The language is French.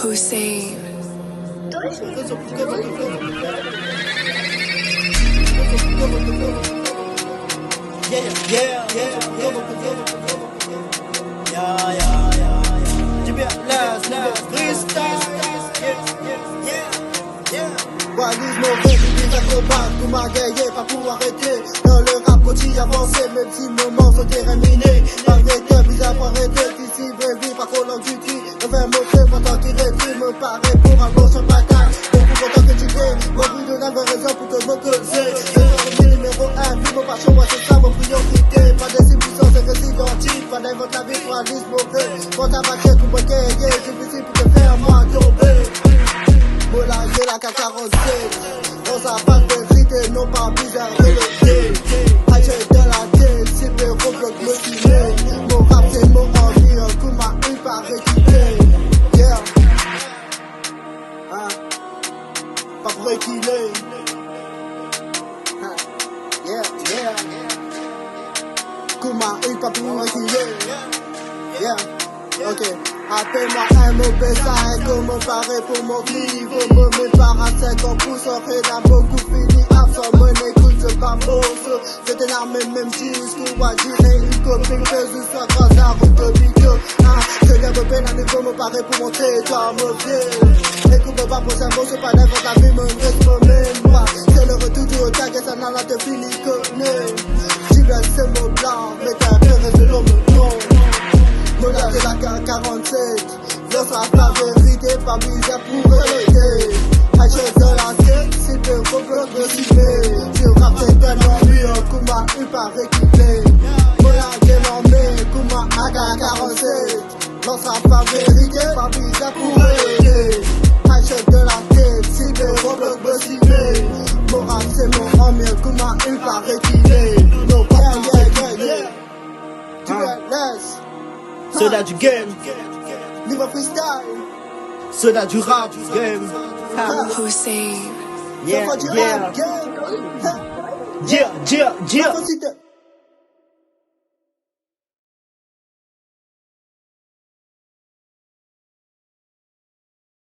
Hussein. Wallis mauvais, des acrobates, tout m'a gagné, pas pour arrêter. Dans le rap, continue avancer, même si nos moments sont terminés. Pas de bizarre pour arrêter, d'ici, vie, pas Call of Duty. On va montrer pendant qu'il rétrie, me paraît pour un bon sur bataille. Beaucoup content que tu t'es, mon bruit de n'avait raison pour te m'opposer. C'est le numéro 1, vie, mon passion, moi c'est ça, mon priorité. Pas de substitution, c'est que c'est identique, pas d'inventer la vie, Wallis mauvais. Quand t'as battu, tout me gagner, c'est difficile pour te faire moi tomber. Voilà, j'ai la K47. On s'appelle de vérité, non pas bizarre relégué. Achète de la tête, c'est le Roblox motivé. Mon rap c'est mon envie, un coup m'a eu par équipé. Yeah. Hein? Pas pour équiler. Hein? Yeah, yeah. Coup m'a eu pas pour équiler. Yeah. Ok, appelle-moi un mauvais sac, comment paraît pour mon clip, faut me mettre par un 50 pouces, aurait d'un beaucoup fini, absent, mon écoute, c'est pas beau, c'est une arme, même disque, ou à dire une copine, que je sois grâce à route de vidéo, je viens me peine à nouveau, me paraît pour monter dans mon pied, écoute, pas pour un mot, c'est pas n'importe la vie, me reste mon mémoire, c'est le retour du retard, que ça n'a la te fini, connaît, j'y viens, c'est mon blanc, mais t'as un peu resté dans mon nom. Mola de la K47, l'on sera la vérité, pas bizarre pour reléguer. Achète de la tête, c'est le Roblox motivé. Je rap c'est tellement mieux, un coup m'a eu par équipé. Mola dénommé, coup m'a AK47, l'on sera la vérité, pas bizarre pour reléguer. Achète de la tête, c'est le Roblox motivé. Mon rap c'est mon homme, un coup m'a eu par équipé. No, yeah. Tu es laisse. Ceux-là du game, Live freestyle, ceux-là du rap game. Hussein. Yeah, ça va du yeah, rap game. yeah, yeah, yeah. Facilité.